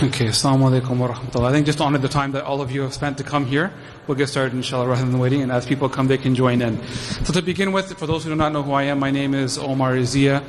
Okay, Assalamu alaikum wa rahmatullah. I think just to honor the time that all of you have spent to come here, we'll get started inshallah rather than waiting, and as people come they can join in. So to begin with, for those who do not know who I am, my name is Omar Zia.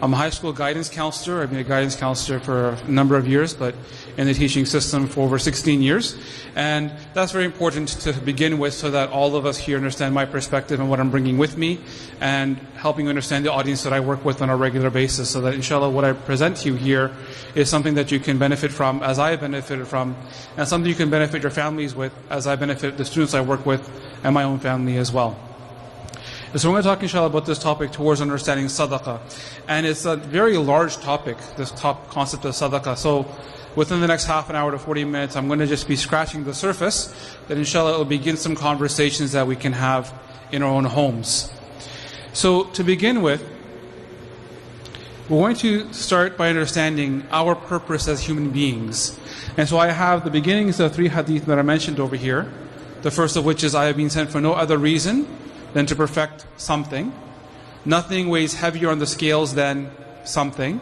I'm a high school guidance counselor. I've been a guidance counselor for a number of years, but in the teaching system for over 16 years. And that's very important to begin with so that all of us here understand my perspective and what I'm bringing with me and helping you understand the audience that I work with on a regular basis so that inshallah what I present to you here is something that you can benefit from as I have benefited from and something you can benefit your families with as I benefit the students I work with and my own family as well. So we're going to talk inshallah about this topic towards understanding Sadaqah. And it's a very large topic, this top concept of Sadaqah. So within the next half an hour to 40 minutes, I'm going to just be scratching the surface, that inshallah it will begin some conversations that we can have in our own homes. So to begin with, we're going to start by understanding our purpose as human beings. And so I have the beginnings of 3 hadith that I mentioned over here. The first of which is, I have been sent for no other reason than to perfect something. Nothing weighs heavier on the scales than something.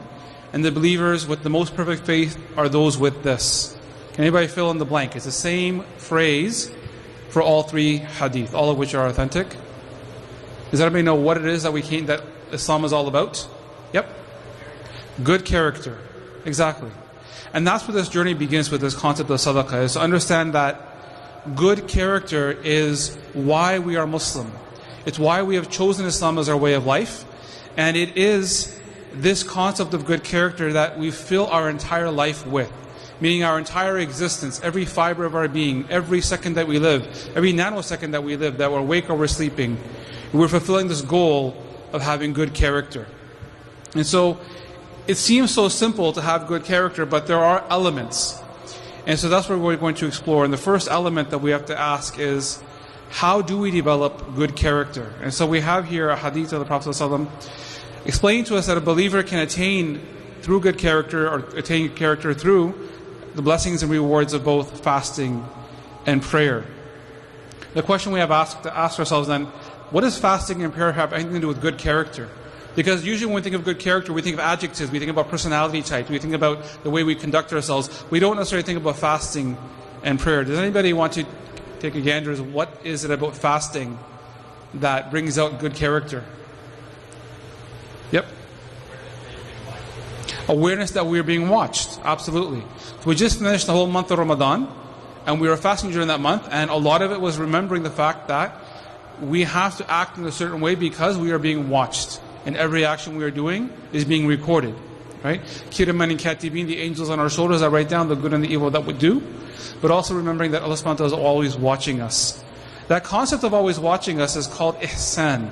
And the believers with the most perfect faith are those with this. Can anybody fill in the blank? It's the same phrase for all 3 hadith, all of which are authentic. Does everybody know what it is that Islam is all about? Yep. Good character. Exactly. And that's where this journey begins with this concept of Sadaqah, is to understand that good character is why we are Muslim. It's why we have chosen Islam as our way of life. And it is this concept of good character that we fill our entire life with. Meaning our entire existence, every fiber of our being, every second that we live, every nanosecond that we live, that we're awake or we're sleeping, we're fulfilling this goal of having good character. And so it seems so simple to have good character, but there are elements. And so that's what we're going to explore. And the first element that we have to ask is, how do we develop good character? And so we have here a hadith of the Prophet ﷺ explaining to us that a believer can attain through good character, or attain character through the blessings and rewards of both fasting and prayer. The question we have to ask ourselves then, what does fasting and prayer have anything to do with good character? Because usually when we think of good character, we think of adjectives, we think about personality types, we think about the way we conduct ourselves. We don't necessarily think about fasting and prayer. Does anybody want to take a gander as what is it about fasting that brings out good character? Yep. Awareness that we are being watched. Absolutely. So we just finished the whole month of Ramadan, and we were fasting during that month, and a lot of it was remembering the fact that we have to act in a certain way because we are being watched. And every action we are doing is being recorded. Right? Kiraman and Katibin, the angels on our shoulders that write down the good and the evil that we do. But also remembering that Allah subhanahu wa ta'ala is always watching us. That concept of always watching us is called ihsan.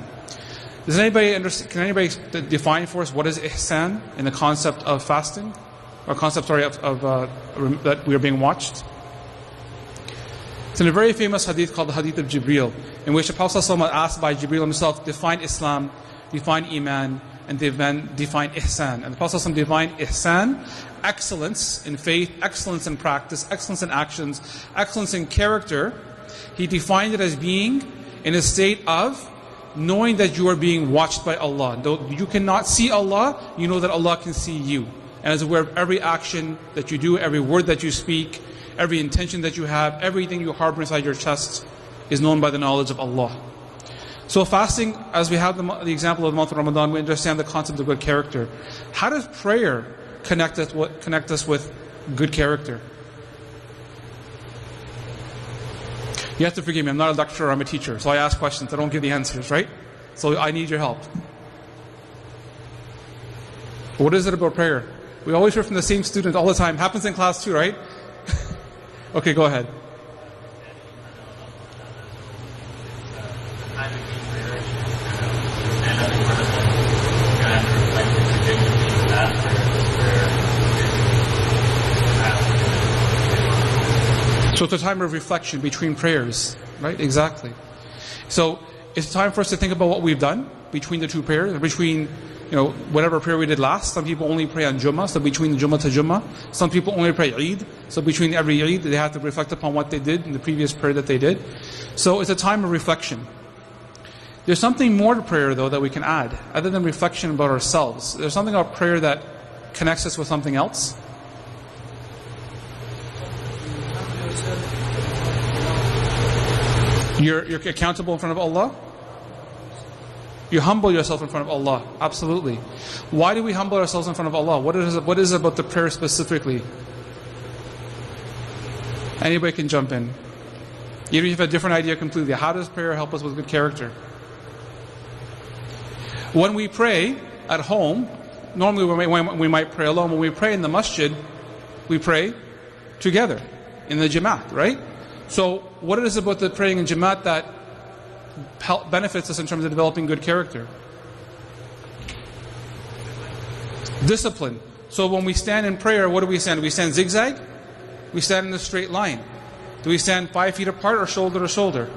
Does anybody understand? Can anybody define for us what is ihsan in the concept of fasting? Or concept, sorry, of that we are being watched? It's in a very famous hadith called the Hadith of Jibreel, in which the Prophet ﷺ was asked by Jibreel himself to define Islam, define Iman, and define ihsan. And the Prophet ﷺ defined ihsan, excellence in faith, excellence in practice, excellence in actions, excellence in character. He defined it as being in a state of knowing that you are being watched by Allah. Though you cannot see Allah, you know that Allah can see you. And as aware of every action that you do, every word that you speak, every intention that you have, everything you harbor inside your chest is known by the knowledge of Allah. So fasting, as we have the example of the month of Ramadan, we understand the concept of good character. How does prayer connect us with good character? You have to forgive me, I'm not a lecturer, I'm a teacher. So I ask questions, I don't give the answers, right? So I need your help. What is it about prayer? We always hear from the same student all the time. Happens in class too, right? Okay, go ahead. So it's a time of reflection between prayers, right? Exactly. So it's time for us to think about what we've done between the 2 prayers, between whatever prayer we did last. Some people only pray on Jummah, so between Jummah to Jummah. Some people only pray Eid, so between every Eid they have to reflect upon what they did in the previous prayer that they did. So it's a time of reflection. There's something more to prayer though that we can add, other than reflection about ourselves. There's something about prayer that connects us with something else. You're accountable in front of Allah? You humble yourself in front of Allah. Absolutely. Why do we humble ourselves in front of Allah? What is it about the prayer specifically? Anybody can jump in. Even if you have a different idea completely. How does prayer help us with good character? When we pray at home, normally we might pray alone. When we pray in the masjid, we pray together in the Jamaat, right? So what is it about the praying in Jamaat that benefits us in terms of developing good character? Discipline. So when we stand in prayer, what do we stand? Do we stand zigzag? We stand in a straight line. Do we stand 5 feet apart or shoulder to shoulder?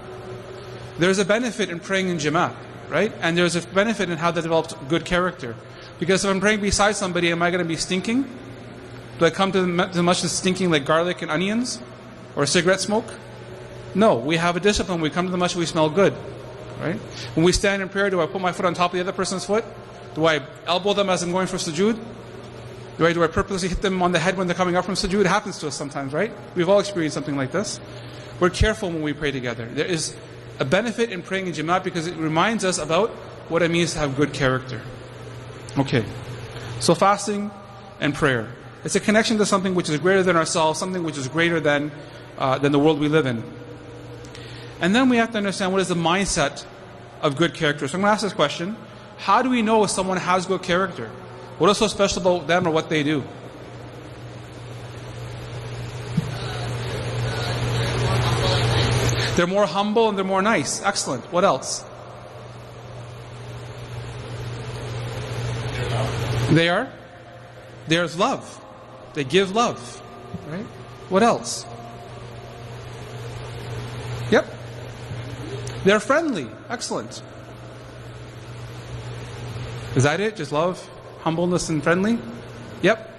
There's a benefit in praying in Jamaat, right? And there's a benefit in how that develops good character. Because if I'm praying beside somebody, am I going to be stinking? Do I come to the masjid stinking like garlic and onions? Or cigarette smoke? No, we have a discipline. We come to the masjid, we smell good. Right? When we stand in prayer, do I put my foot on top of the other person's foot? Do I elbow them as I'm going for sujood? Do I purposely hit them on the head when they're coming up from sujood? It happens to us sometimes, right? We've all experienced something like this. We're careful when we pray together. There is a benefit in praying in Jamaat because it reminds us about what it means to have good character. Okay. So fasting and prayer. It's a connection to something which is greater than ourselves, something which is greater than the world we live in. And then we have to understand what is the mindset of good character. So I'm going to ask this question. How do we know if someone has good character? What is so special about them or what they do? They're more humble and they're more nice. Excellent. What else? They are? There's love. They give love. Right? What else? Yep. They're friendly. Excellent. Is that it? Just love, humbleness, and friendly? Yep.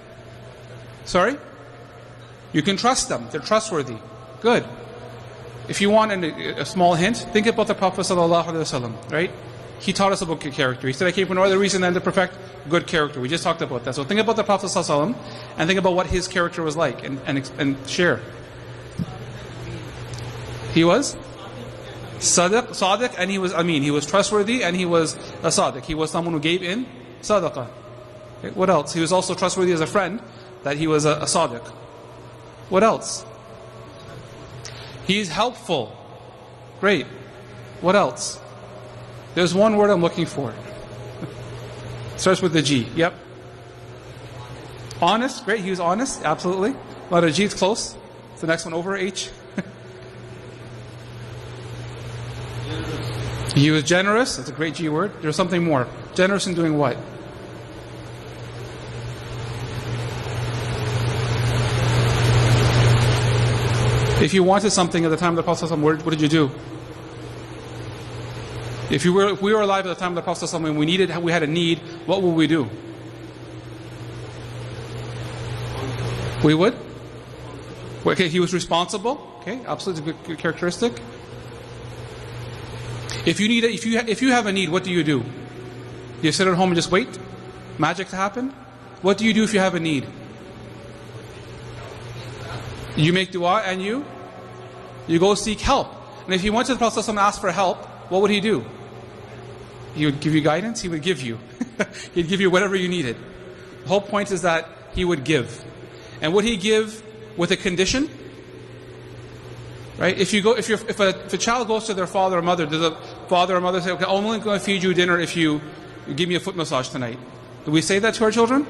Sorry? You can trust them. They're trustworthy. Good. If you want a small hint, think about the Prophet ﷺ, right? He taught us about good character. He said, I came for no other reason than to perfect good character. We just talked about that. So think about the Prophet ﷺ and think about what his character was like and share. He was Sadiq, and he was Amin. He was trustworthy and he was a Sadiq. He was someone who gave in Sadaqah. Okay, what else? He was also trustworthy as a friend, that he was a Sadiq. What else? He's helpful. Great. What else? There's one word I'm looking for. Starts with the G. Yep. Honest. Great. He was honest. Absolutely. A lot of G. It's close. It's the next one over. H. He was generous. That's a great G word. There's something more. Generous in doing what? If you wanted something at the time of the Prophet ﷺ, what did you do? If we were alive at the time of the Prophet ﷺ and we had a need, what would we do? We would? Okay, he was responsible. Okay, absolutely good characteristic. If you have a need, what do? Do you sit at home and just wait? Magic to happen? What do you do if you have a need? You make dua and you go seek help. And if you went to the Prophet ﷺ and asked for help, what would he do? He would give you guidance, he would give you. He'd give you whatever you needed. The whole point is that he would give. And would he give with a condition? Right? If a child goes to their father or mother, does the father or mother say, okay, I'm only going to feed you dinner if you give me a foot massage tonight? Do we say that to our children?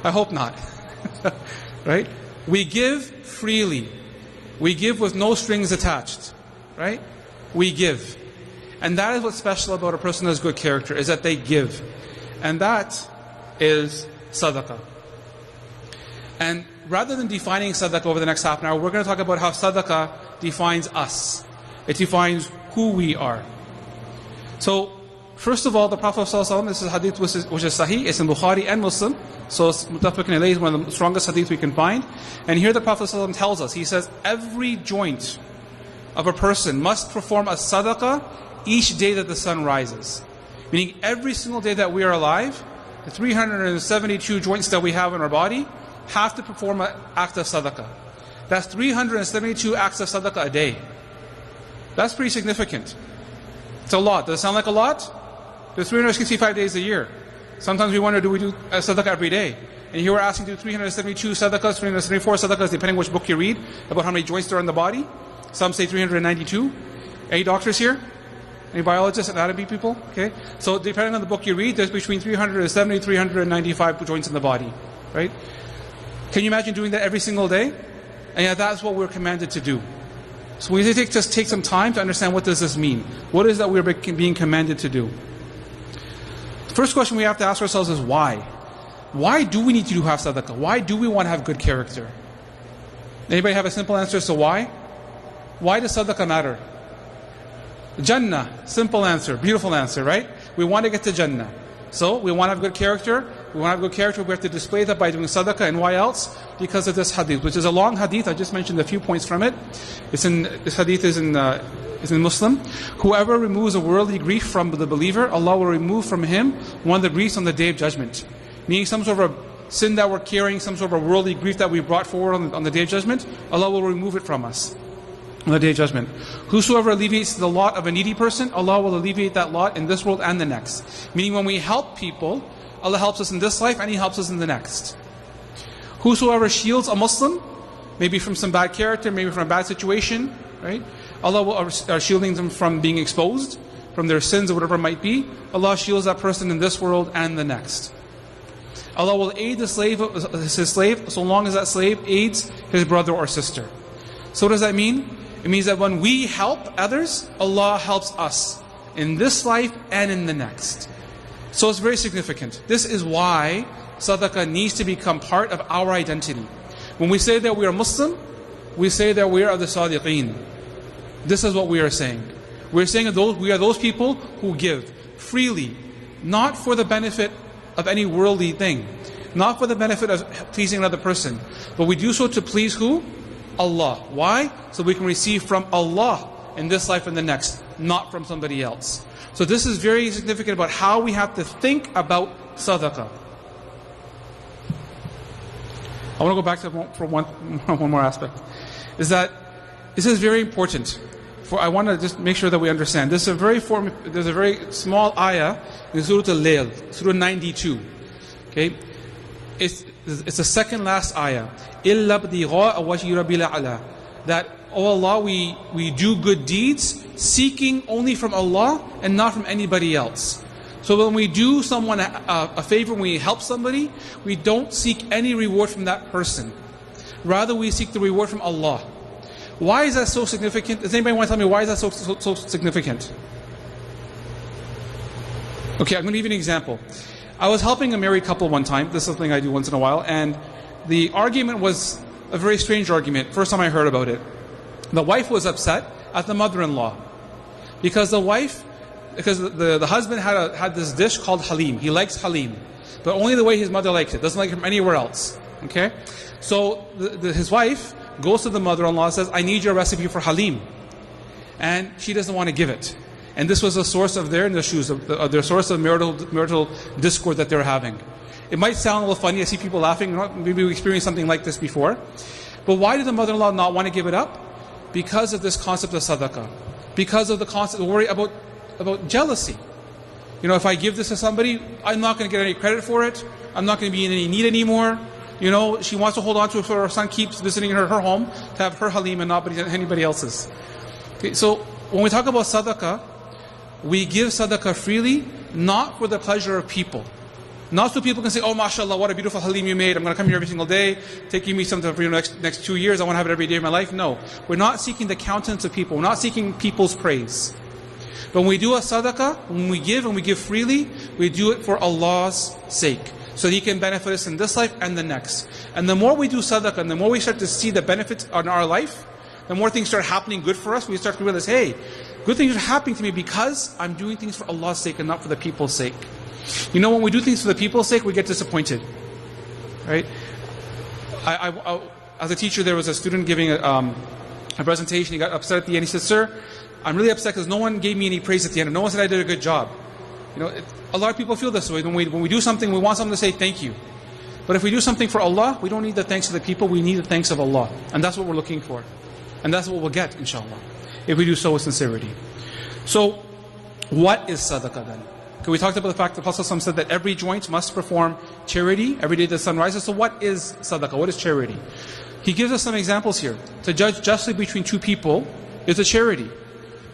I hope not. Right? We give freely. We give with no strings attached. Right? We give. And that is what's special about a person who has good character, is that they give. And that is Sadaqah. And rather than defining Sadaqah over the next half an hour, we're going to talk about how Sadaqah defines us. It defines who we are. So, first of all, the Prophet ﷺ, this is a hadith which is Sahih, it's in Bukhari and Muslim, so Muttafaqun alayhi is one of the strongest hadith we can find. And here the Prophet ﷺ tells us, he says, every joint of a person must perform a Sadaqah each day that the sun rises. Meaning every single day that we are alive, the 372 joints that we have in our body have to perform an act of Sadaqah. That's 372 acts of sadaqah a day. That's pretty significant. It's a lot. Does it sound like a lot? There's 365 days a year. Sometimes we wonder, do we do sadaqah every day? And here we're asking to do 372 sadaqahs, 374 sadaqahs, depending which book you read, about how many joints there are in the body. Some say 392. Any doctors here? Any biologists, anatomy people? Okay. So depending on the book you read, there's between 370, 395 joints in the body. Right? Can you imagine doing that every single day? And yeah, that's what we're commanded to do. So we just take some time to understand, what does this mean? What is that we're being commanded to do? The first question we have to ask ourselves is why? Why do we need to have sadaqah? Why do we want to have good character? Anybody have a simple answer as to why? Why does sadaqah matter? Jannah, simple answer, beautiful answer, right? We want to get to Jannah. So we want to have good character. We want to have good character. We have to display that by doing sadaqah. And why else? Because of this hadith, which is a long hadith. I just mentioned a few points from it. This hadith is in Muslim. Whoever removes a worldly grief from the believer, Allah will remove from him one of the griefs on the Day of Judgment. Meaning some sort of sin that we're carrying, some sort of worldly grief that we brought forward on the Day of Judgment, Allah will remove it from us on the Day of Judgment. Whosoever alleviates the lot of a needy person, Allah will alleviate that lot in this world and the next. Meaning when we help people, Allah helps us in this life and He helps us in the next. Whosoever shields a Muslim, maybe from some bad character, maybe from a bad situation, right? Allah will shielding them from being exposed, from their sins or whatever it might be. Allah shields that person in this world and the next. Allah will aid his slave so long as that slave aids his brother or sister. So what does that mean? It means that when we help others, Allah helps us in this life and in the next. So it's very significant. This is why sadaqah needs to become part of our identity. When we say that we are Muslim, we say that we are the Sadiqeen. This is what we are saying. We're saying that we are those people who give freely, not for the benefit of any worldly thing, not for the benefit of pleasing another person, but we do so to please who? Allah. Why? So we can receive from Allah in this life and the next, not from somebody else. So this is very significant about how we have to think about sadaqah. I want to go back to one more aspect. Is that this is very important. I want to just make sure that we understand. There's a very small ayah in Surah Al-Layl, Surah 92. Okay, it's the second last ayah. إِلَّا ابْتِغَاءَ وَجْهِ رَبِّ الْأَعْلَى. That, oh Allah, we do good deeds seeking only from Allah and not from anybody else. So when we do someone a favor, when we help somebody, we don't seek any reward from that person. Rather, we seek the reward from Allah. Why is that so significant? Does anybody want to tell me why is that so significant? Okay, I'm going to give you an example. I was helping a married couple one time. This is something I do once in a while. And the argument was a very strange argument. First time I heard about it. The wife was upset at the mother-in-law. Because the husband had this dish called halim. He likes halim. But only the way his mother likes it. Doesn't like it from anywhere else. Okay? So his wife goes to the mother-in-law and says, I need your recipe for halim. And she doesn't want to give it. And this was a source of their source of marital discord that they're having. It might sound a little funny. I see people laughing. Maybe we experienced something like this before. But why did the mother-in-law not want to give it up? Because of this concept of sadaqah. Because of the concept of worry about jealousy. You know, if I give this to somebody, I'm not going to get any credit for it. I'm not going to be in any need anymore. You know, she wants to hold on to it so her son keeps visiting her home to have her halim and not anybody else's. Okay, so when we talk about sadaqah, we give sadaqah freely, not for the pleasure of people. Not so people can say, oh, mashallah, what a beautiful halim you made. I'm going to come here every single day, taking me something for next 2 years. I want to have it every day of my life. No, we're not seeking the countenance of people. We're not seeking people's praise. But when we do a sadaqah, when we give freely, we do it for Allah's sake. So He can benefit us in this life and the next. And the more we do sadaqah, and the more we start to see the benefits in our life, the more things start happening good for us. We start to realize, hey, good things are happening to me because I'm doing things for Allah's sake and not for the people's sake. You know, when we do things for the people's sake, we get disappointed. Right? I as a teacher, there was a student giving a presentation. He got upset at the end. He said, sir, I'm really upset because no one gave me any praise at the end. No one said I did a good job. You know, a lot of people feel this way. When we do something, we want someone to say thank you. But if we do something for Allah, we don't need the thanks of the people, we need the thanks of Allah. And that's what we're looking for. And that's what we'll get, inshallah, if we do so with sincerity. So, what is sadaqah then? Okay, we talked about the fact that Prophet ﷺ said that every joint must perform charity every day the sun rises. So what is sadaqah? What is charity? He gives us some examples here. To judge justly between two people is a charity.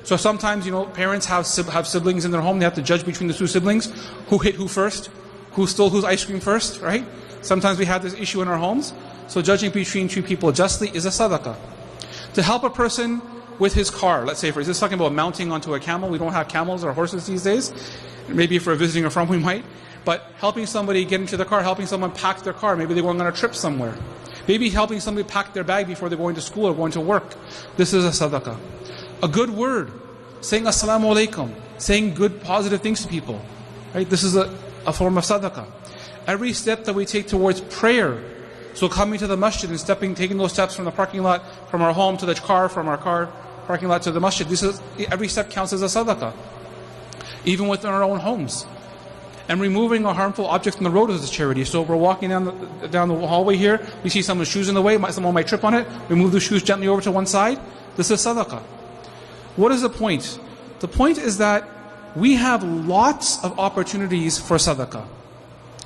So sometimes, parents have siblings in their home. They have to judge between the two siblings. Who hit who first? Who stole whose ice cream first, right? Sometimes we have this issue in our homes. So judging between two people justly is a sadaqah. To help a person with his car, let's say, for instance, talking about mounting onto a camel. We don't have camels or horses these days. Maybe if we're visiting a farm we might. But helping somebody get into the car, helping someone pack their car. Maybe they're going on a trip somewhere. Maybe helping somebody pack their bag before they're going to school or going to work. This is a sadaqah. A good word, saying assalamu alaikum, saying good positive things to people. Right? This is a form of sadaqah. Every step that we take towards prayer, so coming to the masjid and taking those steps from the parking lot, from our home to the car, from our car parking lot to the masjid, every step counts as a sadaqah. Even within our own homes. And removing a harmful object from the road is a charity. So if we're walking down the hallway here, we see someone's shoes in the way, someone might trip on it, we move the shoes gently over to one side. This is sadaqah. What is the point? The point is that we have lots of opportunities for sadaqah.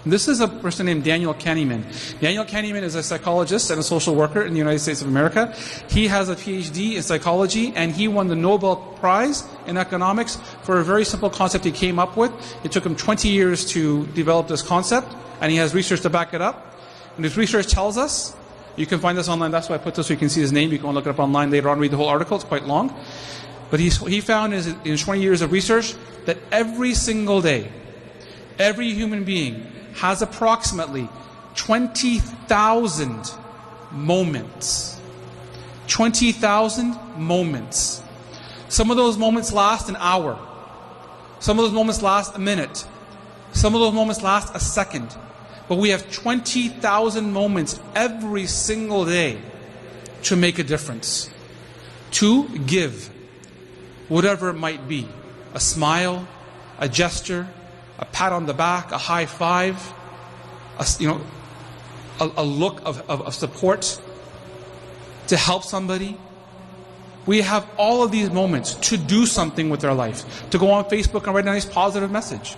This is a person named Daniel Kahneman. Daniel Kahneman is a psychologist and a social worker in the United States of America. He has a PhD in psychology, and he won the Nobel Prize in economics for a very simple concept he came up with. It took him 20 years to develop this concept, and he has research to back it up. And his research tells us, you can find this online, that's why I put this so you can see his name. You can look it up online later on, read the whole article, it's quite long. But he found in his 20 years of research that every single day, every human being has approximately 20,000 moments. 20,000 moments. Some of those moments last an hour. Some of those moments last a minute. Some of those moments last a second. But we have 20,000 moments every single day to make a difference. To give. Whatever it might be. A smile, a gesture, a pat on the back, a high five, a look of support, to help somebody. We have all of these moments to do something with our life, to go on Facebook and write a nice positive message.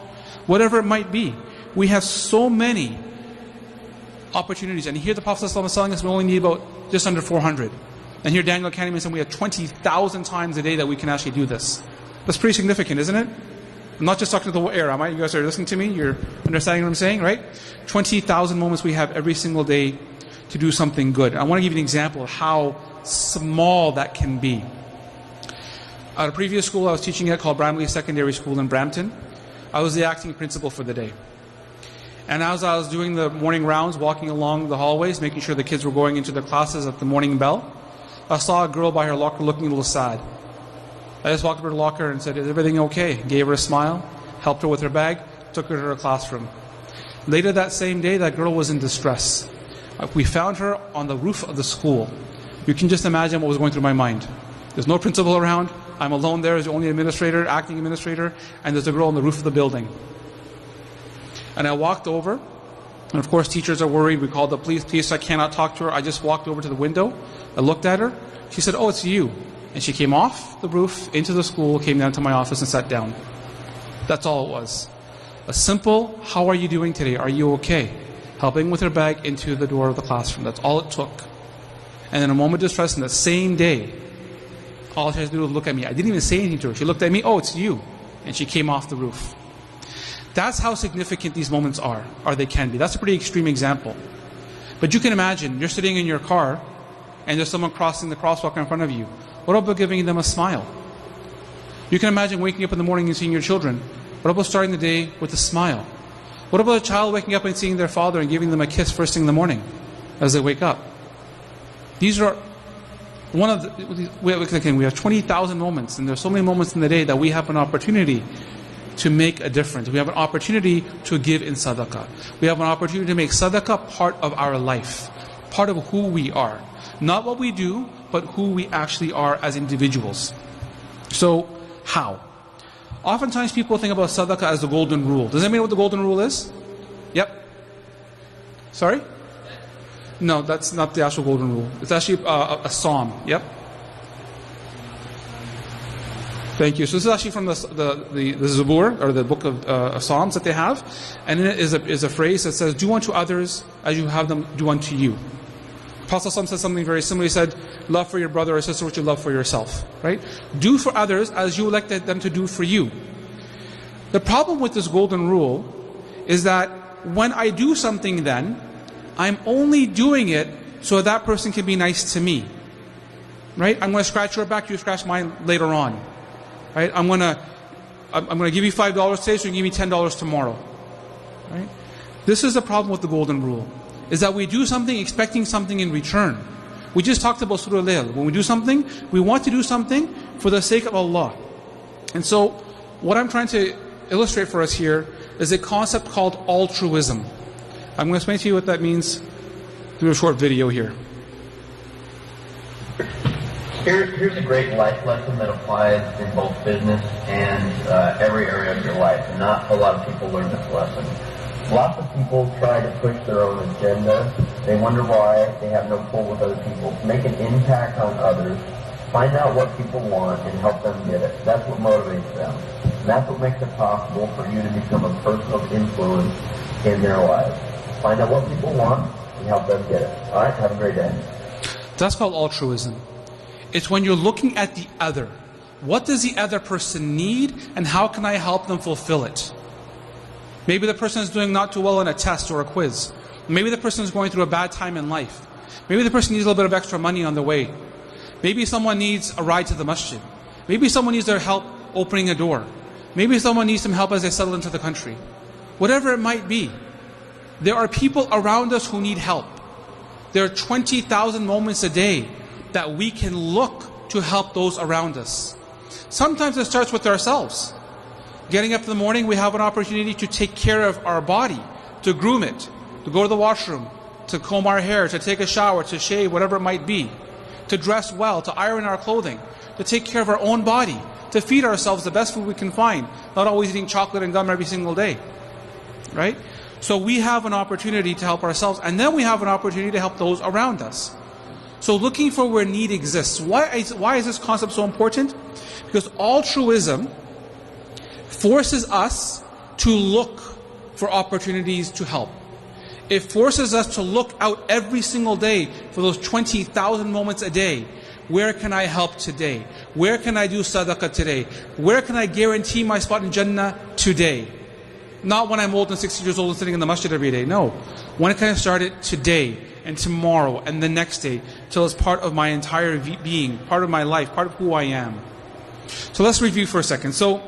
Whatever it might be. We have so many opportunities. And here the Prophet ﷺ is telling us we only need about just under 400. And here Daniel Kahneman said we have 20,000 times a day that we can actually do this. That's pretty significant, isn't it? I'm not just talking to the air, am I? You guys are listening to me? You're understanding what I'm saying, right? 20,000 moments we have every single day to do something good. I want to give you an example of how small that can be. At a previous school I was teaching at called Bramley Secondary School in Brampton, I was the acting principal for the day. And as I was doing the morning rounds, walking along the hallways, making sure the kids were going into their classes at the morning bell, I saw a girl by her locker looking a little sad. I just walked up to her locker and said, "Is everything okay?" Gave her a smile, helped her with her bag, took her to her classroom. Later that same day, that girl was in distress. We found her on the roof of the school. You can just imagine what was going through my mind. There's no principal around. I'm alone there as the only administrator, acting administrator, and there's a girl on the roof of the building. And I walked over, and of course teachers are worried. We called the police, I cannot talk to her. I just walked over to the window. I looked at her. She said, "Oh, it's you." And she came off the roof, into the school, came down to my office and sat down. That's all it was. A simple, "How are you doing today? Are you okay?" Helping with her bag into the door of the classroom. That's all it took. And in a moment of distress, in the same day, all she had to do was look at me. I didn't even say anything to her. She looked at me, "Oh, it's you." And she came off the roof. That's how significant these moments are, or they can be. That's a pretty extreme example. But you can imagine, you're sitting in your car, and there's someone crossing the crosswalk in front of you. What about giving them a smile? You can imagine waking up in the morning and seeing your children. What about starting the day with a smile? What about a child waking up and seeing their father and giving them a kiss first thing in the morning as they wake up? These are one of the, we have 20,000 moments, and there's so many moments in the day that we have an opportunity to make a difference. We have an opportunity to give in sadaqah. We have an opportunity to make sadaqah part of our life, part of who we are. Not what we do, but who we actually are as individuals. So, how? Oftentimes people think about sadaqah as the golden rule. Does anybody know what the golden rule is? Yep. Sorry? No, that's not the actual golden rule. It's actually a psalm. Yep. Thank you. So this is actually from the Zabur, or the book of Psalms that they have. And in it is a phrase that says, do unto others as you have them do unto you. Prophet ﷺ said something very similar. He said, love for your brother or sister what you love for yourself. Right? Do for others as you would like them to do for you. The problem with this golden rule is that when I do something then, I'm only doing it so that person can be nice to me. Right? I'm going to scratch your back, you scratch mine later on. Right? I'm going to give you $5 today, so you can give me $10 tomorrow. Right? This is the problem with the golden rule, is that we do something expecting something in return. We just talked about Surah Al-Layl. When we do something, we want to do something for the sake of Allah. And so, what I'm trying to illustrate for us here is a concept called altruism. I'm going to explain to you what that means through a short video here. Here's a great life lesson that applies in both business and every area of your life. And not a lot of people learn this lesson. Lots of people try to push their own agenda. They wonder why they have no pull with other people. Make an impact on others. Find out what people want and help them get it. That's what motivates them. And that's what makes it possible for you to become a person of influence in their lives. Find out what people want and help them get it. All right, have a great day. That's called altruism. It's when you're looking at the other. What does the other person need, and how can I help them fulfill it? Maybe the person is doing not too well in a test or a quiz. Maybe the person is going through a bad time in life. Maybe the person needs a little bit of extra money on the way. Maybe someone needs a ride to the masjid. Maybe someone needs their help opening a door. Maybe someone needs some help as they settle into the country. Whatever it might be, there are people around us who need help. There are 20,000 moments a day that we can look to help those around us. Sometimes it starts with ourselves. Getting up in the morning, we have an opportunity to take care of our body, to groom it, to go to the washroom, to comb our hair, to take a shower, to shave, whatever it might be, to dress well, to iron our clothing, to take care of our own body, to feed ourselves the best food we can find, not always eating chocolate and gum every single day. Right? So we have an opportunity to help ourselves, and then we have an opportunity to help those around us. So looking for where need exists. Why is this concept so important? Because altruism forces us to look for opportunities to help. It forces us to look out every single day for those 20,000 moments a day. Where can I help today? Where can I do sadaqah today? Where can I guarantee my spot in Jannah today? Not when I'm old and 60 years old and sitting in the masjid every day. No. When can I start it today and tomorrow and the next day till it's part of my entire being, part of my life, part of who I am. So let's review for a second. So,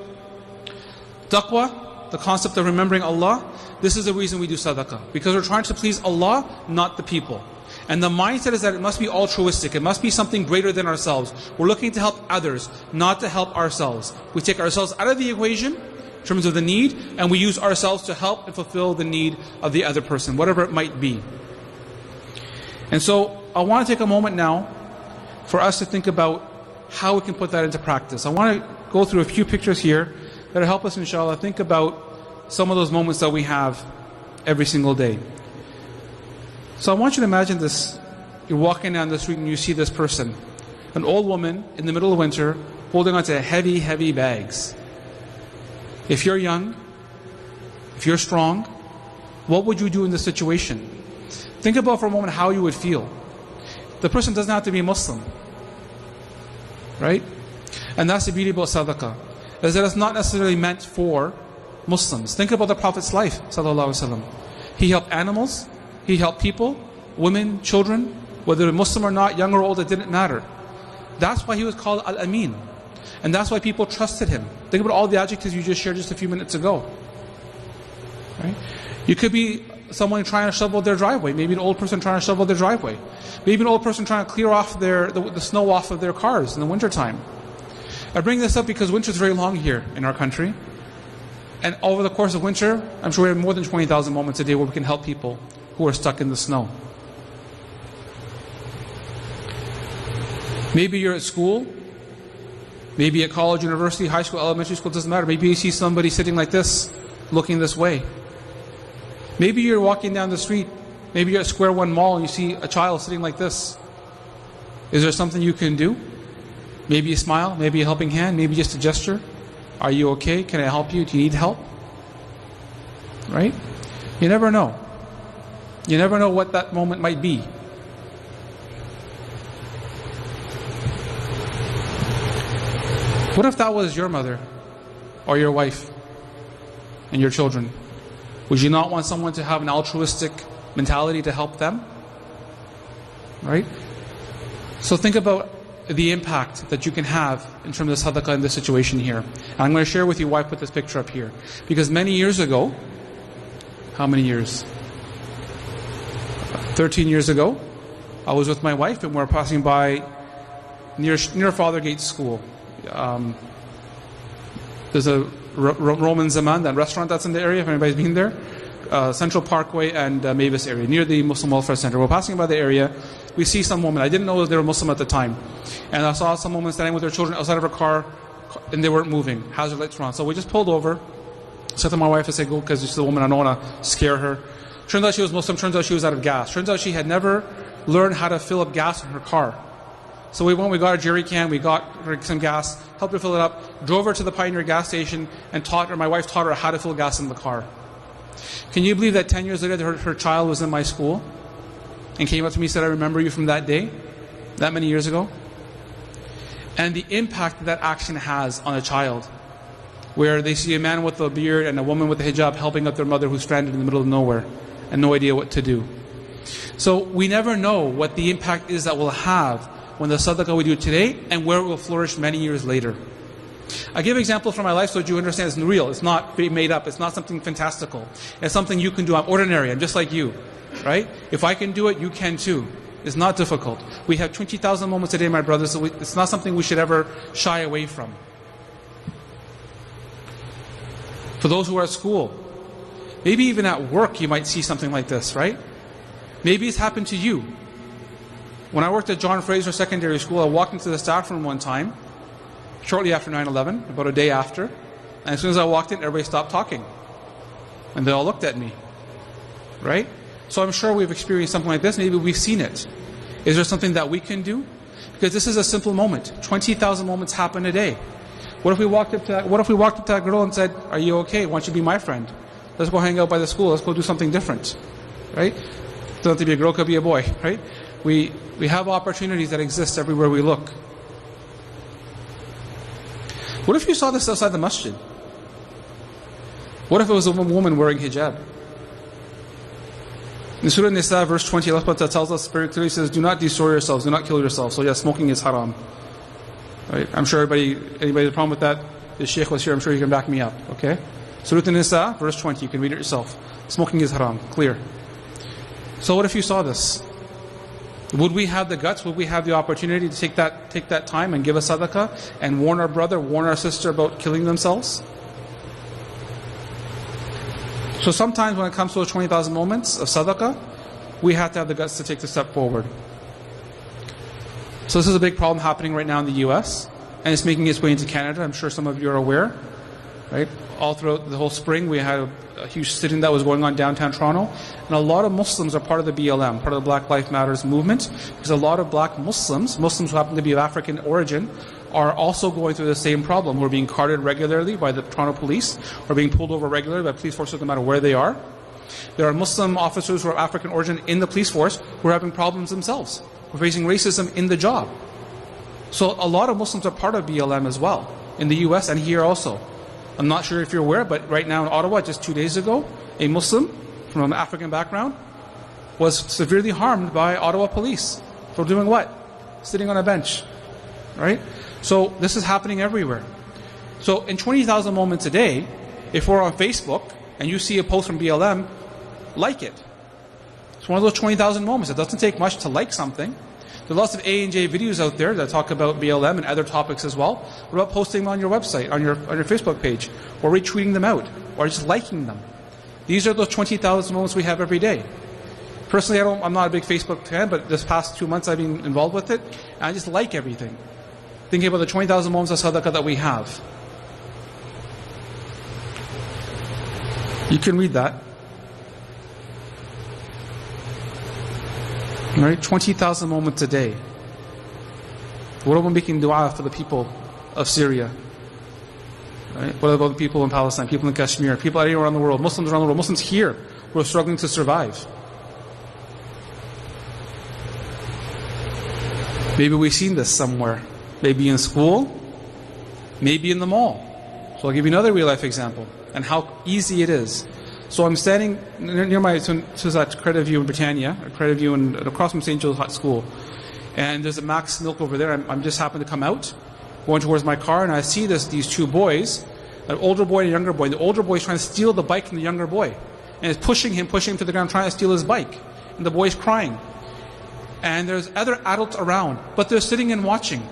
taqwa, the concept of remembering Allah, this is the reason we do sadaqah. Because we're trying to please Allah, not the people. And the mindset is that it must be altruistic. It must be something greater than ourselves. We're looking to help others, not to help ourselves. We take ourselves out of the equation in terms of the need, and we use ourselves to help and fulfill the need of the other person, whatever it might be. And so, I want to take a moment now for us to think about how we can put that into practice. I want to go through a few pictures here that will help us, inshallah, think about some of those moments that we have every single day. So I want you to imagine this. You're walking down the street and you see this person, an old woman in the middle of winter, holding onto heavy, heavy bags. If you're young, if you're strong, what would you do in this situation? Think about for a moment how you would feel. The person doesn't have to be Muslim. Right? And that's the beauty about sadaqah, is that it's not necessarily meant for Muslims. Think about the Prophet's life, sallallahu alaihi wasallam. He helped animals, he helped people, women, children, whether they're Muslim or not, young or old, it didn't matter. That's why he was called Al-Amin. And that's why people trusted him. Think about all the adjectives you just shared just a few minutes ago. Right? You could be someone trying to shovel their driveway. Maybe an old person trying to shovel their driveway. Maybe an old person trying to clear off the snow off of their cars in the wintertime. I bring this up because winter is very long here in our country. And over the course of winter, I'm sure we have more than 20,000 moments a day where we can help people who are stuck in the snow. Maybe you're at school, maybe at college, university, high school, elementary school, doesn't matter. Maybe you see somebody sitting like this, looking this way. Maybe you're walking down the street Maybe you're at Square One Mall and you see a child sitting like this. Is there something you can do? Maybe a smile, maybe a helping hand, maybe just a gesture. Are you okay? Can I help you? Do you need help? Right? You never know. You never know what that moment might be. What if that was your mother or your wife and your children? Would you not want someone to have an altruistic mentality to help them? Right? So think about the impact that you can have in terms of sadaqah in this situation here. And I'm going to share with you why I put this picture up here. Because many years ago, how many years? 13 years ago, I was with my wife and we were passing by near Fathergate School. There's a Roman Zaman, that restaurant that's in the area, if anybody's been there. Central Parkway and Mavis area, near the Muslim Welfare Center. We're passing by the area. We see some woman. I didn't know they were Muslim at the time. And I saw some woman standing with their children outside of her car, and they weren't moving. Hazard lights were on. So we just pulled over. Said to my wife, I said, go, because she's a woman, I don't want to scare her. Turns out she was Muslim. Turns out she was out of gas. Turns out she had never learned how to fill up gas in her car. So we went, we got a jerry can, we got her some gas, helped her fill it up, drove her to the Pioneer gas station, and my wife taught her how to fill gas in the car. Can you believe that 10 years later her child was in my school and came up to me and said, I remember you from that day, that many years ago? And the impact that action has on a child, where they see a man with a beard and a woman with a hijab helping out their mother who's stranded in the middle of nowhere and no idea what to do. So we never know what the impact is that we'll have when the sadaqah we do today and where it will flourish many years later. I give examples from my life so that you understand it's real. It's not made up. It's not something fantastical. It's something you can do. I'm ordinary. I'm just like you. Right? If I can do it, you can too. It's not difficult. We have 20,000 moments a day, my brothers, so it's not something we should ever shy away from. For those who are at school, maybe even at work you might see something like this, right? Maybe it's happened to you. When I worked at John Fraser Secondary School, I walked into the staff room one time, shortly after 9/11, about a day after, and as soon as I walked in, everybody stopped talking. And they all looked at me. Right? So I'm sure we've experienced something like this. Maybe we've seen it. Is there something that we can do? Because this is a simple moment. 20,000 moments happen a day. What if we walked up to that girl and said, are you okay? Why don't you be my friend? Let's go hang out by the school. Let's go do something different. Right? Doesn't have to be a girl, could be a boy. Right? We have opportunities that exist everywhere we look. What if you saw this outside the masjid? What if it was a woman wearing hijab? In Surah Nisa, verse 20, Allah tells us very clearly, says, do not destroy yourselves, do not kill yourselves. So yeah, smoking is haram. Right? I'm sure anybody has a problem with that? The Shaykh was here, I'm sure he can back me up. Okay? Surah Nisa, verse 20, you can read it yourself. Smoking is haram, clear. So what if you saw this? Would we have the guts, would we have the opportunity to take that time and give a sadaqah and warn our brother, warn our sister about killing themselves? So sometimes when it comes to those 20,000 moments of sadaqah, we have to have the guts to take the step forward. So this is a big problem happening right now in the US, and it's making its way into Canada. I'm sure some of you are aware. Right? All throughout the whole spring, we had a huge sit-in that was going on downtown Toronto, and a lot of Muslims are part of the BLM, part of the Black Lives Matters movement, because a lot of black Muslims who happen to be of African origin, are also going through the same problem. Who are being carded regularly by the Toronto police, or being pulled over regularly by police forces no matter where they are. There are Muslim officers who are of African origin in the police force who are having problems themselves, who are facing racism in the job. So a lot of Muslims are part of BLM as well, in the US and here also. I'm not sure if you're aware, but right now in Ottawa, just 2 days ago, a Muslim from an African background was severely harmed by Ottawa police. For doing what? Sitting on a bench. Right? So this is happening everywhere. So in 20,000 moments a day, if we're on Facebook and you see a post from BLM, like it. It's one of those 20,000 moments. It doesn't take much to like something. There are lots of A&J videos out there that talk about BLM and other topics as well. What about posting them on your website, on your Facebook page, or retweeting them out, or just liking them? These are those 20,000 moments we have every day. Personally, I'm not a big Facebook fan, but this past 2 months I've been involved with it, and I just like everything. Thinking about the 20,000 moments of sadaqah that we have. You can read that. Right? 20,000 moments a day. What about making dua for the people of Syria? Right? What about the people in Palestine, people in Kashmir, people anywhere around the world, Muslims around the world, Muslims here who are struggling to survive? Maybe we've seen this somewhere. Maybe in school, maybe in the mall. So I'll give you another real life example and how easy it is. So I'm standing near my, so it's at Credit View in Britannia, or Credit View across from St. Joe's Hot School. And there's a Max Milk over there. I'm just happened to come out, going towards my car, and I see these two boys, an older boy and a younger boy. The older boy is trying to steal the bike from the younger boy. And is pushing him to the ground, trying to steal his bike. And the boy's crying. And there's other adults around, but they're sitting and watching.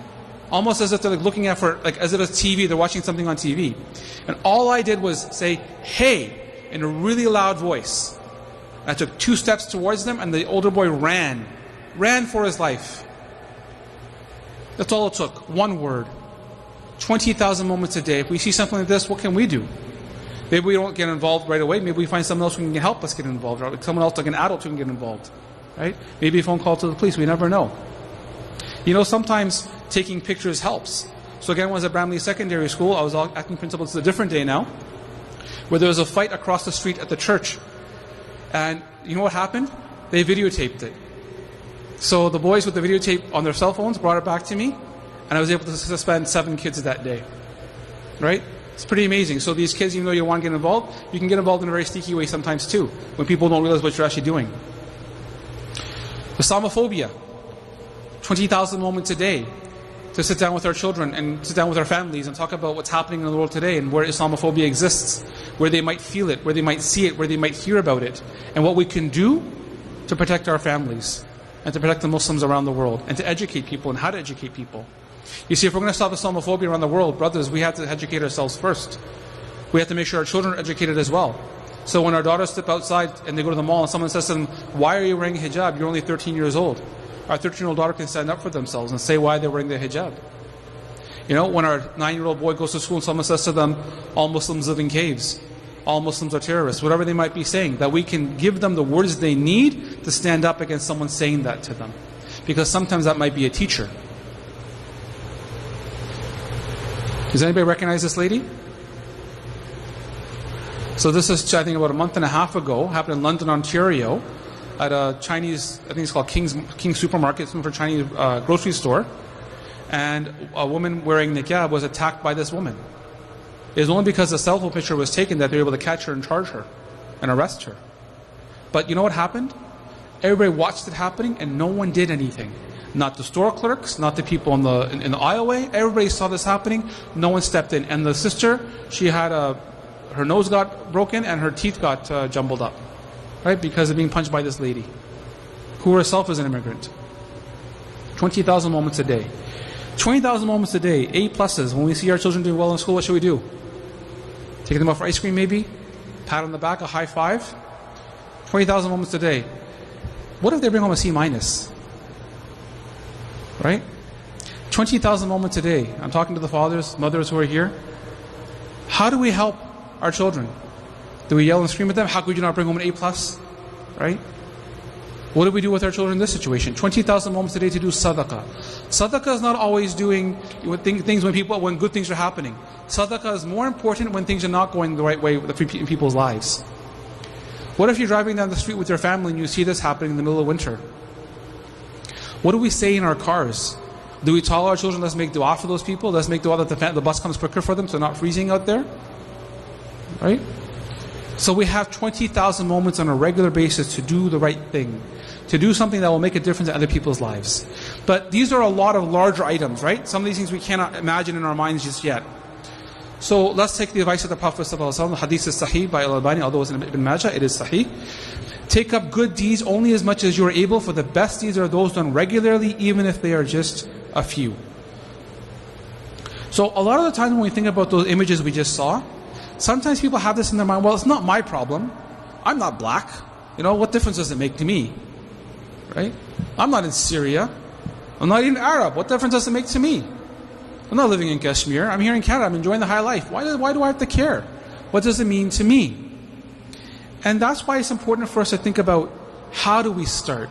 Almost as if they're looking at as if it's TV, they're watching something on TV. And all I did was say, "Hey," in a really loud voice. I took 2 steps towards them, and the older boy ran for his life. That's all it took, 1 word. 20,000 moments a day. If we see something like this, what can we do? Maybe we don't get involved right away. Maybe we find someone else who can help us get involved, or someone else like an adult who can get involved. Right? Maybe a phone call to the police. We never know. You know, sometimes taking pictures helps. So again, when I was at Bramley Secondary School, I was acting principal. It's a different day now, where there was a fight across the street at the church. And you know what happened? They videotaped it. So the boys with the videotape on their cell phones brought it back to me, and I was able to suspend 7 kids that day. Right? It's pretty amazing. So these kids, even though you want to get involved, you can get involved in a very sneaky way sometimes too, when people don't realize what you're actually doing. Islamophobia. 20,000 moments a day to sit down with our children and sit down with our families and talk about what's happening in the world today and where Islamophobia exists, where they might feel it, where they might see it, where they might hear about it, and what we can do to protect our families and to protect the Muslims around the world and to educate people and how to educate people. You see, if we're going to stop Islamophobia around the world, brothers, we have to educate ourselves first. We have to make sure our children are educated as well. So when our daughters step outside and they go to the mall and someone says to them, "Why are you wearing a hijab? You're only 13 years old." Our 13-year-old daughter can stand up for themselves and say why they're wearing their hijab. You know, when our 9-year-old boy goes to school and someone says to them, "All Muslims live in caves. All Muslims are terrorists," whatever they might be saying, that we can give them the words they need to stand up against someone saying that to them. Because sometimes that might be a teacher. Does anybody recognize this lady? So this is, I think, about a month and a half ago, happened in London, Ontario, at a Chinese, I think it's called King's Supermarket, it's for a Chinese grocery store. And a woman wearing niqab was attacked by this woman. It was only because the cell phone picture was taken that they were able to catch her and charge her and arrest her. But you know what happened? Everybody watched it happening and no one did anything. Not the store clerks, not the people in the aisleway. Everybody saw this happening. No one stepped in. And the sister, she had her nose got broken and her teeth got jumbled up, right? Because of being punched by this lady, who herself is an immigrant. 20,000 moments a day. 20,000 moments a day, A pluses. When we see our children doing well in school, what should we do? Take them out for ice cream maybe? Pat on the back, a high five? 20,000 moments a day. What if they bring home a C minus? Right? 20,000 moments a day. I'm talking to the fathers, mothers who are here. How do we help our children? Do we yell and scream at them? How could you not bring home an A plus? Right? What do we do with our children in this situation? 20,000 moments a day to do sadaqah. Sadaqah is not always doing things when good things are happening. Sadaqah is more important when things are not going the right way in people's lives. What if you're driving down the street with your family and you see this happening in the middle of winter? What do we say in our cars? Do we tell our children, let's make dua for those people? Let's make dua that the bus comes quicker for them so they're not freezing out there? Right? So we have 20,000 moments on a regular basis to do the right thing, to do something that will make a difference in other people's lives. But these are a lot of larger items, right? Some of these things we cannot imagine in our minds just yet. So let's take the advice of the Prophet ﷺ. The hadith is sahih by Al-Albani, although it's in Ibn Majah, it is sahih. Take up good deeds only as much as you are able, for the best deeds are those done regularly, even if they are just a few. So a lot of the times when we think about those images we just saw, sometimes people have this in their mind, well, it's not my problem. I'm not black. You know, what difference does it make to me? Right? I'm not in Syria. I'm not even Arab. What difference does it make to me? I'm not living in Kashmir. I'm here in Canada. I'm enjoying the high life. Why do I have to care? What does it mean to me? And that's why it's important for us to think about, how do we start?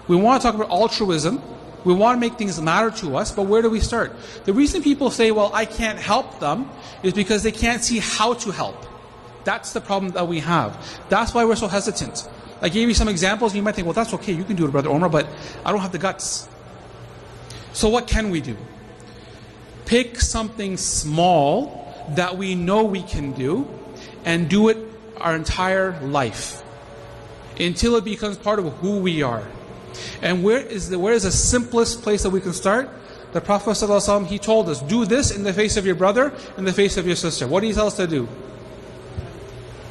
We want to talk about altruism. We want to make things matter to us, but where do we start? The reason people say, well, I can't help them, is because they can't see how to help. That's the problem that we have. That's why we're so hesitant. I gave you some examples. You might think, well, that's okay. You can do it, Brother Omar, but I don't have the guts. So what can we do? Pick something small that we know we can do and do it our entire life until it becomes part of who we are. And where is the simplest place that we can start? The Prophet ﷺ, he told us, do this in the face of your brother, in the face of your sister. What did he tell us to do?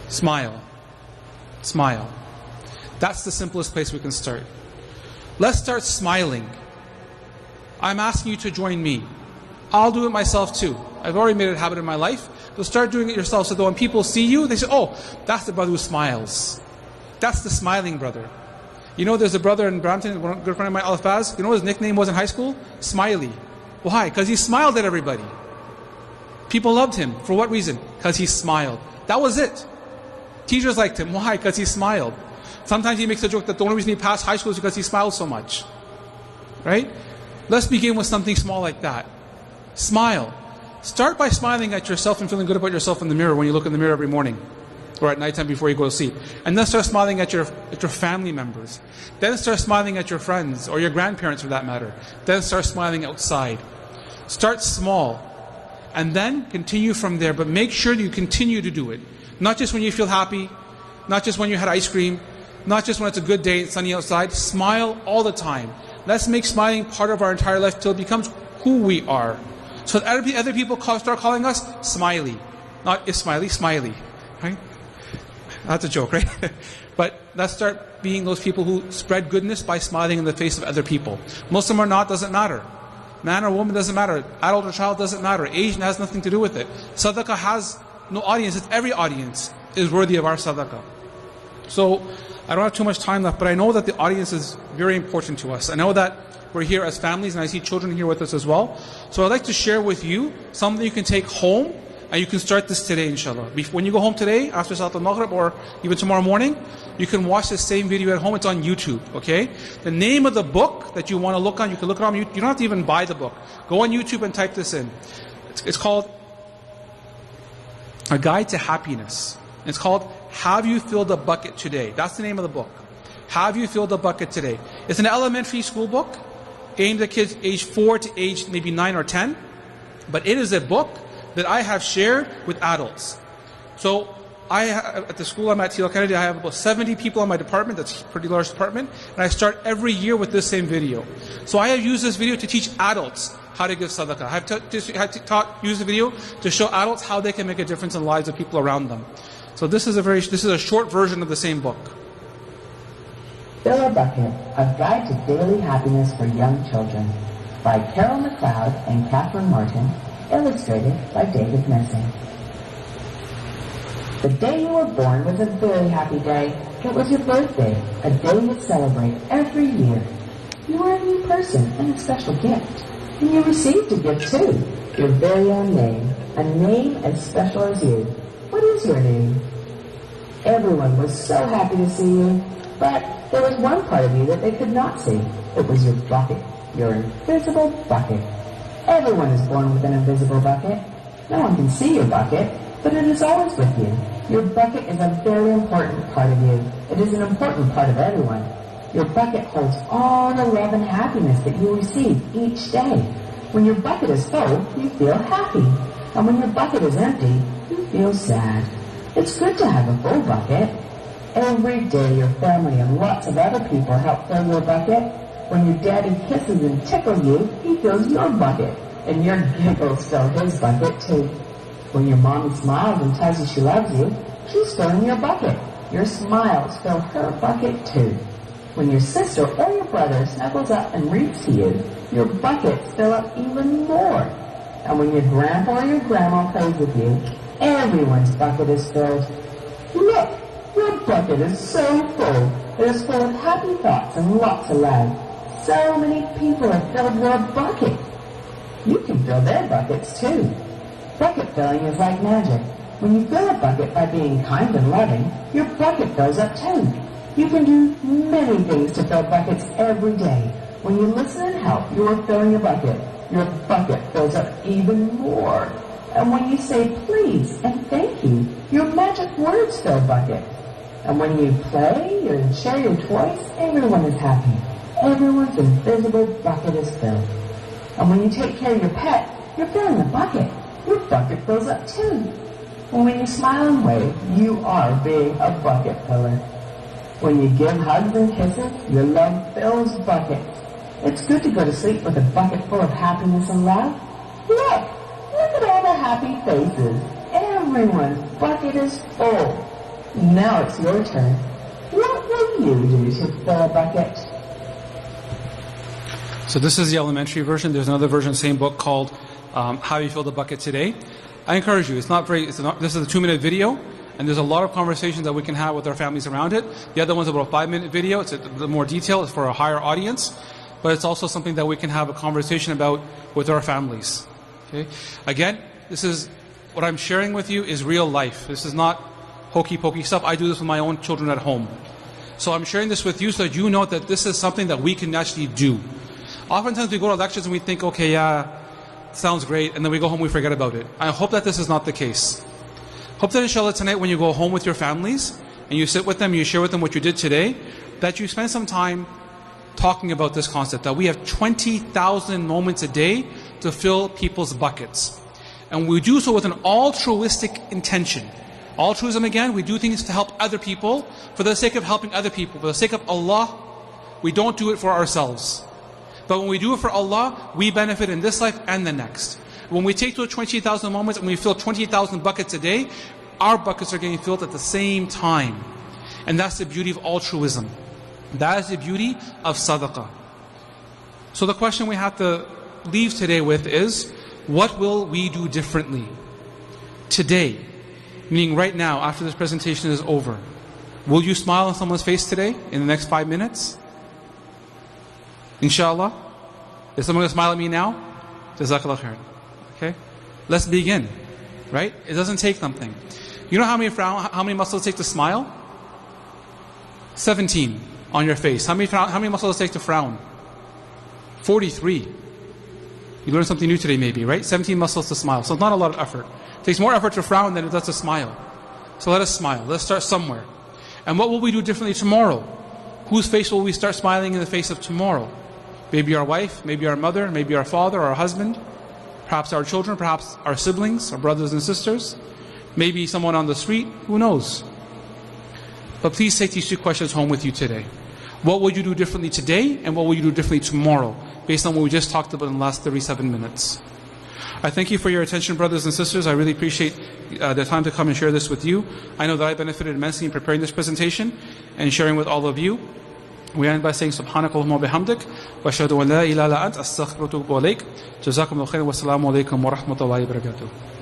Smile. Smile. That's the simplest place we can start. Let's start smiling. I'm asking you to join me. I'll do it myself too. I've already made it a habit in my life. So start doing it yourself so that when people see you, they say, oh, that's the brother who smiles. That's the smiling brother. You know, there's a brother in Brampton, a good friend of mine, Al-Faz. You know what his nickname was in high school? Smiley. Why? Because he smiled at everybody. People loved him. For what reason? Because he smiled. That was it. Teachers liked him. Why? Because he smiled. Sometimes he makes a joke that the only reason he passed high school is because he smiled so much. Right? Let's begin with something small like that. Smile. Start by smiling at yourself and feeling good about yourself in the mirror when you look in the mirror every morning. Or at nighttime before you go to sleep. And then start smiling at your family members. Then start smiling at your friends or your grandparents for that matter. Then start smiling outside. Start small. And then continue from there. But make sure you continue to do it. Not just when you feel happy. Not just when you had ice cream. Not just when it's a good day, it's sunny outside. Smile all the time. Let's make smiling part of our entire life till it becomes who we are. So that other people start calling us Smiley. Not Ismaili, Smiley. Right? That's a joke, right? But let's start being those people who spread goodness by smiling in the face of other people. Muslim or not, doesn't matter. Man or woman, doesn't matter. Adult or child, doesn't matter. Age has nothing to do with it. Sadaqah has no audience. It's every audience is worthy of our sadaqah. So, I don't have too much time left, but I know that the audience is very important to us. I know that we're here as families, and I see children here with us as well. So I'd like to share with you something you can take home, and you can start this today, inshallah. When you go home today, after Salat al-Maghrib, or even tomorrow morning, you can watch the same video at home. It's on YouTube, okay? The name of the book that you want to look on, you can look it on YouTube. You don't have to even buy the book. Go on YouTube and type this in. It's called A Guide to Happiness. It's called Have You Filled a Bucket Today? That's the name of the book. Have You Filled a Bucket Today? It's an elementary school book aimed at kids age 4 to age maybe 9 or 10. But it is a book that I have shared with adults. So at the school I'm at, T.L. Kennedy, I have about 70 people in my department. That's a pretty large department. And I start every year with this same video. So I have used this video to teach adults how to give sadaqah. I have used the video to show adults how they can make a difference in the lives of people around them. So this is a short version of the same book. Fill a Bucket, A Guide to Daily Happiness for Young Children, by Carol McLeod and Catherine Martin, illustrated by David Messing. The day you were born was a very happy day. It was your birthday, a day you celebrate every year. You were a new person and a special gift. And you received a gift too, your very own name, a name as special as you. What is your name? Everyone was so happy to see you, but there was one part of you that they could not see. It was your bucket, your invisible bucket. Everyone is born with an invisible bucket. No one can see your bucket, but it is always with you. Your bucket is a very important part of you. It is an important part of everyone. Your bucket holds all the love and happiness that you receive each day. When your bucket is full, you feel happy. And when your bucket is empty, you feel sad. It's good to have a full bucket. Every day your family and lots of other people help fill your bucket. When your daddy kisses and tickles you, he fills your bucket. And your giggles fill his bucket too. When your mommy smiles and tells you she loves you, she's filling your bucket. Your smiles fill her bucket too. When your sister or your brother snuggles up and reads to you, your buckets fill up even more. And when your grandpa or your grandma plays with you, everyone's bucket is filled. Look, your bucket is so full. It is full of happy thoughts and lots of love. So many people have filled your bucket. You can fill their buckets too. Bucket filling is like magic. When you fill a bucket by being kind and loving, your bucket fills up too. You can do many things to fill buckets every day. When you listen and help, you are filling a bucket. Your bucket fills up even more. And when you say please and thank you, your magic words fill bucket. And when you play and share your toys, everyone is happy. Everyone's invisible bucket is filled. And when you take care of your pet, you're filling the bucket. Your bucket fills up too. And when you smile and wave, you are being a bucket filler. When you give hugs and kisses, your love fills buckets. It's good to go to sleep with a bucket full of happiness and love. Look at all the happy faces. Everyone's bucket is full. Now it's your turn. What will you do to fill a bucket? So this is the elementary version. There's another version of the same book called How You Fill the Bucket Today. I encourage you. This is a 2-minute video, and there's a lot of conversations that we can have with our families around it. The other one's about a 5-minute video. It's the more detailed. It's for a higher audience, but it's also something that we can have a conversation about with our families. Okay. Again, this is what I'm sharing with you is real life. This is not hokey pokey stuff. I do this with my own children at home. So I'm sharing this with you so that you know that this is something that we can actually do. Oftentimes we go to lectures and we think, okay, yeah, sounds great, and then we go home and we forget about it. I hope that this is not the case. Hope that inshallah tonight when you go home with your families and you sit with them, you share with them what you did today, that you spend some time talking about this concept, that we have 20,000 moments a day to fill people's buckets. And we do so with an altruistic intention. Altruism, again, we do things to help other people for the sake of helping other people. For the sake of Allah, we don't do it for ourselves. But when we do it for Allah, we benefit in this life and the next. When we take those 20,000 moments and we fill 20,000 buckets a day, our buckets are getting filled at the same time. And that's the beauty of altruism. That is the beauty of Sadaqah. So the question we have to leave today with is, what will we do differently today? Meaning right now, after this presentation is over. Will you smile on someone's face today in the next 5 minutes? Inshallah. Is someone going to smile at me now? Jazakallah khair. Okay? Let's begin. Right? It doesn't take something. You know how many muscles take to smile? 17 on your face. How many muscles take to frown? 43. You learned something new today maybe, right? 17 muscles to smile. So it's not a lot of effort. It takes more effort to frown than it does to smile. So let us smile. Let's start somewhere. And what will we do differently tomorrow? Whose face will we start smiling in the face of tomorrow? Maybe our wife, maybe our mother, maybe our father, our husband, perhaps our children, perhaps our siblings, our brothers and sisters, maybe someone on the street, who knows? But please take these 2 questions home with you today. What will you do differently today, and what will you do differently tomorrow, based on what we just talked about in the last 37 minutes? I thank you for your attention, brothers and sisters. I really appreciate the time to come and share this with you. I know that I benefited immensely in preparing this presentation and sharing with all of you. We end by saying Subhanakallahumma bihamdik wa ashhadu an la ilaha illa anta astaghfiruka wa atubu ilaik. Jazakumullahu khairan wa assalamu alaikum wa rahmatullahi wa barakatuh.